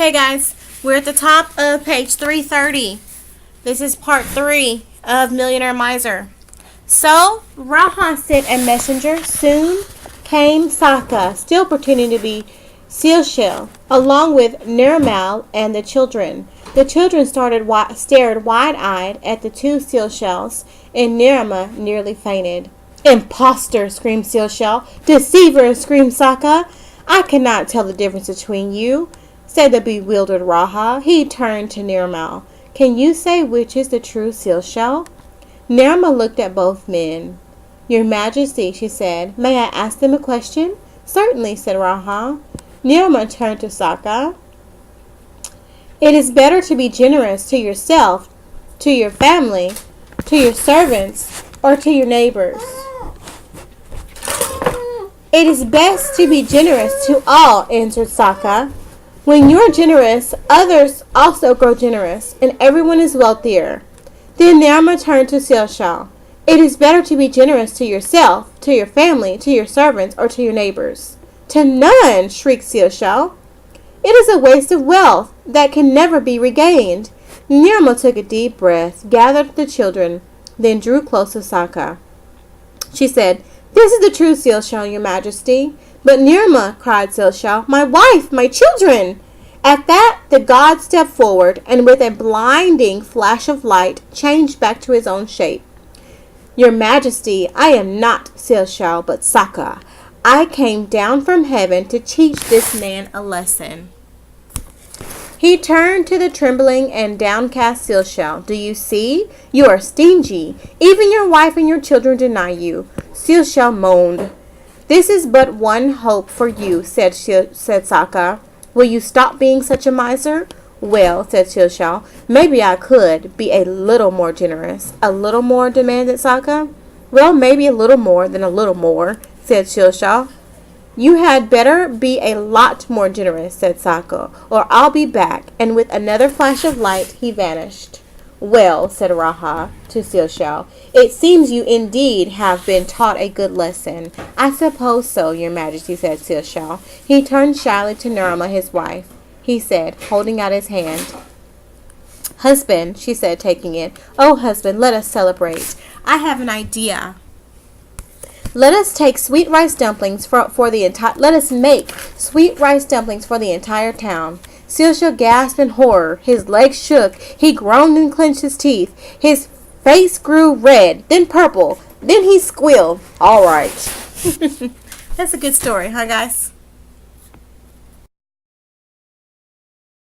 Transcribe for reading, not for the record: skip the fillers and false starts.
Okay, guys, we're at the top of page 330. This is part 3 of Millionaire Miser. So, Raha sent a messenger. Soon came Saka, still pretending to be Sealshell, along with Nirmal and the children. The children stared wide-eyed at the two Sealshells, and Nirma nearly fainted. "Imposter!" screamed Sealshell. "Deceiver!" screamed Saka. "I cannot tell the difference between you," said the bewildered Raha. He turned to Nirmal. "Can you say which is the true Sealshell?" Nirmal looked at both men. "Your Majesty," she said, "may I ask them a question?" "Certainly," said Raha. Nirmal turned to Saka. "It is better to be generous to yourself, to your family, to your servants, or to your neighbors." "It is best to be generous to all," answered Saka. "When you're generous, others also grow generous, and everyone is wealthier." Then Nirma turned to Sealshell. "It is better to be generous to yourself, to your family, to your servants, or to your neighbors." "To none!" shrieked Sealshell. "It is a waste of wealth that can never be regained." Nirma took a deep breath, gathered the children, then drew close to Saka. She said, "This is the true Sealshell, Your Majesty." "But Nirma," cried Sealshell, "my wife, my children!" At that, the god stepped forward, and with a blinding flash of light, changed back to his own shape. "Your Majesty, I am not Sealshell, but Saka. I came down from heaven to teach this man a lesson." He turned to the trembling and downcast Sealshell. "Do you see? You are stingy. Even your wife and your children deny you." Sealshell moaned. "This is but one hope for you," said Saka. "Will you stop being such a miser?" "Well," said Sealshell, "maybe I could be a little more generous." "A little more?" demanded Saka. "Well, maybe a little more than a little more," said Sealshell. "You had better be a lot more generous," said Saka, "or I'll be back." And with another flash of light, he vanished. "Well," said Raha to Sealshell, "it seems you indeed have been taught a good lesson." "I suppose so, Your Majesty," said Sealshell. He turned shyly to Nirma, his wife. He said, holding out his hand. "Husband," she said, taking it. "Oh, husband, let us celebrate. I have an idea. Let us make sweet rice dumplings for the entire town." Sealshell gasped in horror. His legs shook. He groaned and clenched his teeth. His face grew red, then purple. Then he squealed. "All right." That's a good story, huh, guys?